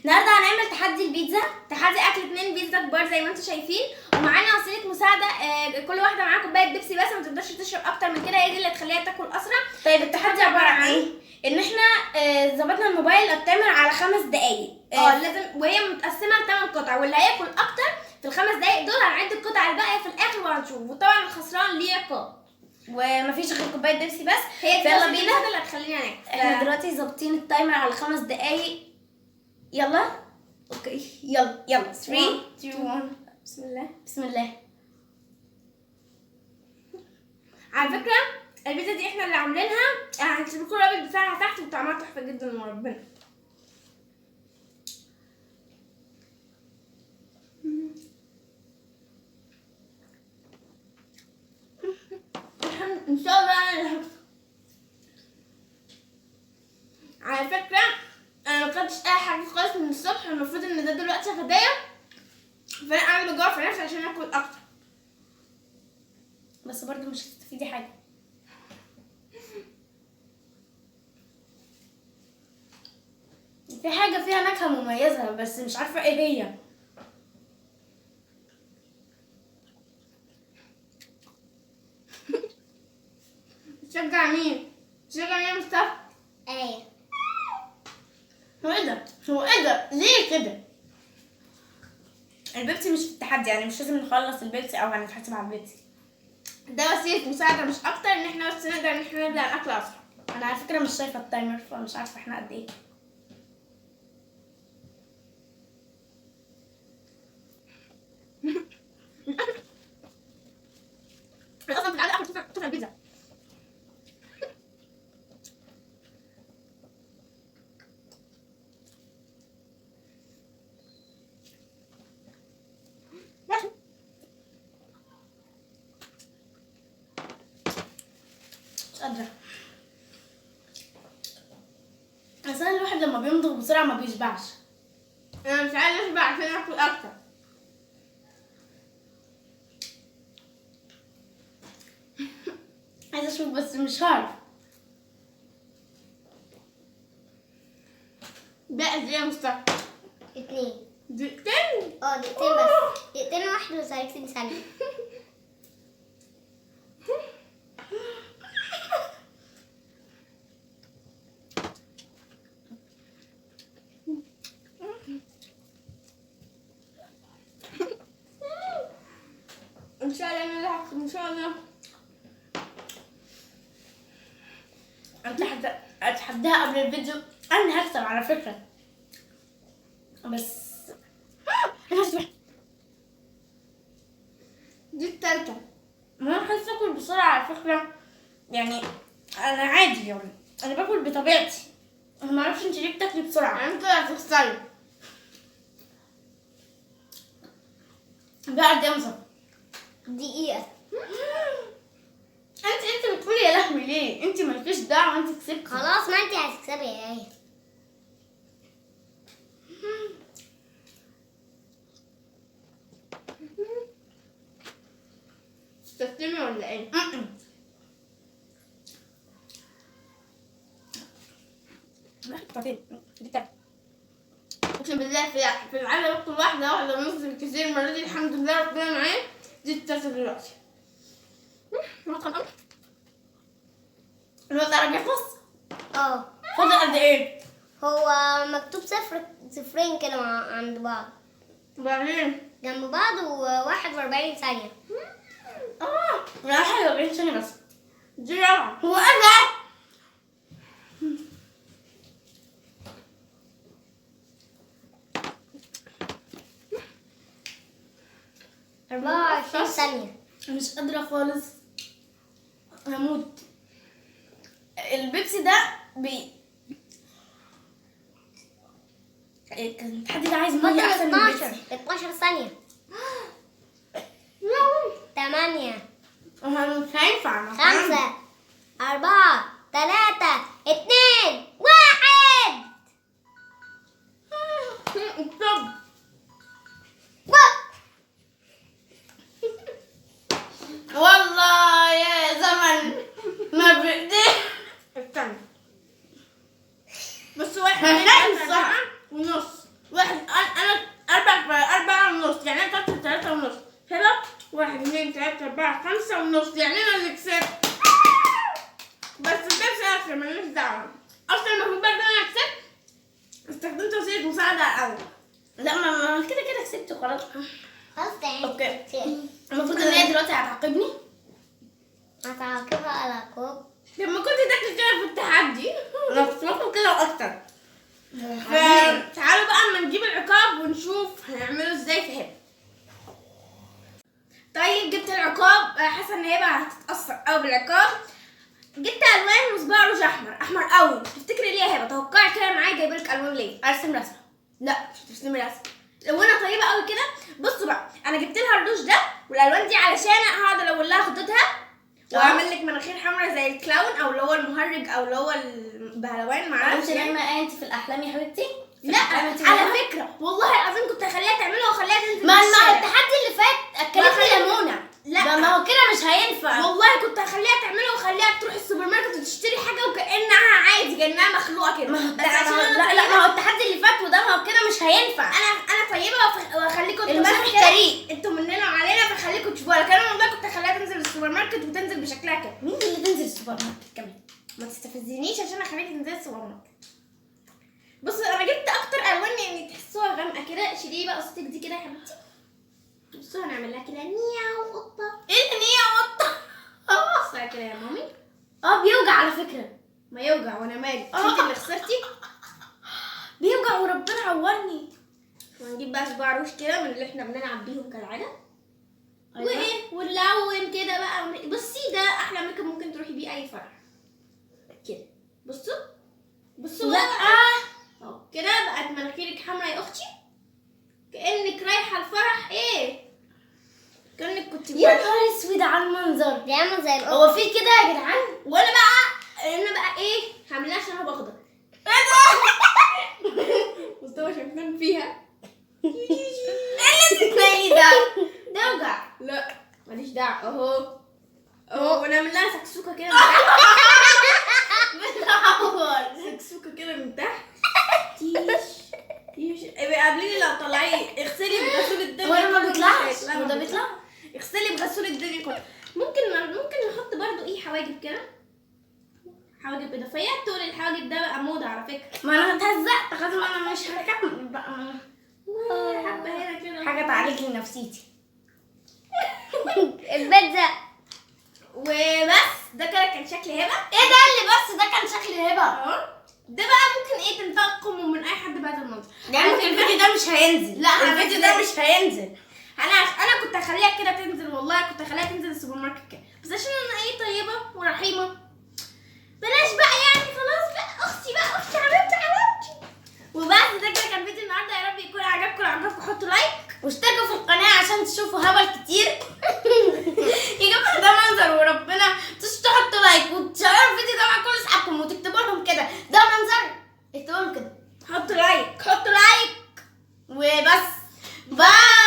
النهارده هنعمل تحدي البيتزا، تحدي اكل 2 بيتزا كبار زي ما انتم شايفين، ومعانا وسيله مساعده. كل واحده معاها كوبايه بيبسي بس ما تقدرش تشرب اكتر من كده، هي دي اللي تخليها تاكل اسرع. طيب التحدي عباره عن ايه؟ ان احنا ظبطنا الموبايل التايمر على 5 دقايق. لازم، وهي متقسمه ل 8 قطع، واللي هياكل اكتر في ال5 دقايق دول هنعد القطع الباقيه في الاخر وهنشوف، وطبعا الخسران ليه عقاب ومفيش غير كوبايه بيبسي بس. هي دي يلا اللي بينا. هتخلينا ناكل. احنا دلوقتي ظابطين التايمر على 5 دقايق. يلا اوكي، يلا 3 2 1. بسم الله بسم الله. على فكره البيتزا دي احنا اللي عاملينها، هنسيب لكم الرابط بتاعها تحت، وطعمها تحفه جدا وربنا. ان شاء الله انا اللي هكسب. على فكره انا ما اكلتش اي حاجه خالص من الصبح، المفروض ان ده دلوقتي غدايا، فانا قاعده بجوع في نفسي عشان اكل اكتر، بس برضو مش هتستفيدي حاجه. في حاجه فيها نكهه مميزه بس مش عارفه ايه هي. تشجع مين؟ تشجع مين يا مصطفى؟ ايه هو ايه ده ليه كده؟ البيبسي مش في التحدي، يعني مش لازم نخلص البيبسي او هنتحاسب على البيبسي. ده وسيله مساعده مش اكتر، ان احنا بس نقدر ان احنا نبدا الاكل اسرع. انا على فكره مش شايفه التايمر، فمش عارفه احنا قد ايه. اصلا في العاده اخر تفرق البيتزا. مش قادره. اصلا الواحد لما بيمضغ بسرعه ما بيشبعش. انا مش عايزه اشبع عشان اكل اكتر. عايزه اشوف بس مش هعرف. بقى قد ايه يا مصطفى؟ 2 دقيقتين؟ دقيقتين بس، دقيقتين 31 ثانية. ان شاء الله انا اللي هكسب ان شاء الله. انت اتحداها قبل الفيديو، انا هكسب على فكره. بس دي التالتة. ما انا عايزه اكل بسرعه على فكره، يعني انا عادي، يعني انا باكل بطبيعتي. انا ما اعرفش انت ليه بتاكلي بسرعه. انت هتخسري. بقى قد ايه مثلا؟ دقيقة. انت بتقولي يا لهوي ليه؟ انت مالكيش دعوه، انت كسبتي. خلاص ما انت هتكسبي يا ايه. تستسلمي ولا ايه؟ اقسم بالله في العالم باكل واحدة ونص كتير المرة دي، الحمد لله ربنا معايا. دي التالتة دلوقتي. الوقت قرب يخلص؟ فاضل قد ايه؟ هو مكتوب صفرين كده عند بعض، وبعدين جنب بعض، و41 ثانية. لا حلوه 40 ثانيه بس. دي رابعة. هو انا 24 ثانية. مش قادره خالص، هموت. البيبسي ده كان التحدي ده عايز فاضل ميه احسن من 12 البيبسي. 12 ثانية. 8 مش هينفع. 5 4 3 2 1. طب والله يا زمن ما بدي. استنى بس واحد هناك ساعة ونص. يعني انا كسبت 3 ونص. كده 1 2 3 4 5 ونص، يعني انا اللي كسبت. بس البيبسي اكتر، مالناش دعوه. اصلا المفروض بقى ان انا كسبت استخدمت وسيله مساعده الاول. لا ما كده كده كسبت خلاص. خلاص اوكي. المفروض ان هي دلوقتي هتعاقبني. هتعاقبها على عقاب. لما كنت داخل كده في التحدي انا كنت باكل كده اكتر. فتعالوا بقى اما نجيب العقاب ونشوف هنعمله ازاي في هبه. طيب جبت العقاب، حاسه ان هبه هتتاثر قوي بالعقاب. جبت الوان وصباع روج احمر قوي. تفتكري ليه يا هبه؟ توقعي كده معايا جايبه لك الوان ليه؟ ارسم رسمه. لا مش هترسمي رسم، الوانها طيبه قوي كده. بصوا بقى، انا جبت لها الروج ده والالوان دي علشان هقعد الون لها خطوطها واعمل لك مناخير حمراء زي الكلاون او اللي هو المهرج او اللي هو البهلوان، معرفش انت يعني. دايما انت في الاحلام يا حبيبتي. لا على فكره والله العظيم كنت هخليها تعمله واخليها تنزل ما في الشارع. التحدي اللي فات اكلتني ليمونه. لا. ما هو كده مش هينفع. والله كنت هخليها تعمله واخليها تروح السوبر ماركت وتشتري حاجه وكانها عادي، كانها مخلوقه كده. ما هو بس عشان لا أنا لا، طيبة، ما هو التحدي اللي فات وده ما هو كده مش هينفع. انا طيبه واخليكم الملح كده. طريق. انتوا مننا وعلينا فخليكم تشوفوها، لكن انا والله كنت هخليها تنزل السوبر ماركت وتنزل بشكلها كده. مين اللي تنزل السوبر ماركت كمان؟ ما تستفزنيش عشان اخليكي تنزلي السوبر ماركت. بصوا انا جبت اكتر الوان يعني تحسوها غامقه كده. شيلي بقى قصتك دي كده يا حبيبتي. بصوا هنعمل لها كده نياو قطه. ايه اللي هي قطه؟ بصوا كده يا مامي. بيوجع على فكره. ما يوجع وانا مالي، انت اللي خسرتي. بيوجع وربنا عورني. وهنجيب بقى صباع روش كده من اللي احنا بنلعب بيهم كالعاده. أيوة. وايه ونلون كده بقى. بصي ده احلى ميك اب ممكن تروحي بيه اي فرح كده. بصوا لا اهو كده بقت مناخيرك حمرا يا اختي، كانك رايحه الفرح. ايه كانك كنت يا نهار اسود على المنظر. دي عامله زي القطه. هو في كده يا جدعان؟ وانا بقى ايه هعملها عشان انا بغضب. مصطفى شايفين فيها. ايه اللي بتتنقي ده؟ ده وجع. لا ماليش دعوه. اهو ونعمل لها سكسوكه كده بتعور. سكسوكه كده من تحت. تيش قابليني لو طلعي اغسلي بغسول الدنيا. هو ما بيطلعش. لا هو ما ده بيطلع. بيطلع. اغسلي بغسول الدنيا كلها. ممكن نحط برضو ايه حواجب كده، حواجب اضافيه. تقول الحواجب ده بقى موضه على فكره. ما انا اتهزقت خلاص، ما انا مش هكمل بقى. حبه هنا كده حاجه تعالج لي نفسيتي. البيتزا. وبس. ده كده كان شكل هبه. ايه ده اللي بس ده كان شكل هبه؟ اهو ده بقى ممكن ايه تنتقموا من اي حد بهذا المنظر. يعني الفيديو ده مش هينزل. لا، الفيديو ده مش هينزل. انا كنت هخليها كده تنزل، والله كنت هخليها تنزل السوبر ماركت كده، بس عشان انا ايه طيبه ورحيمه بلاش بقى يعني. خلاص بقى اختي حبيبتي. وبس ده كده كان فيديو النهارده. يا رب يكون عجبكم. لو عجبكم حطوا لايك واشتركوا في القناه عشان تشوفوا هبل كتير. يا جماعه ده منظر وربنا. تحطوا لايك وتشيروا الفيديو ده مع كل اصحابكم وتكتبوا لهم كده ده منظر. اكتبوا لهم كده حطوا لايك وبس. باي.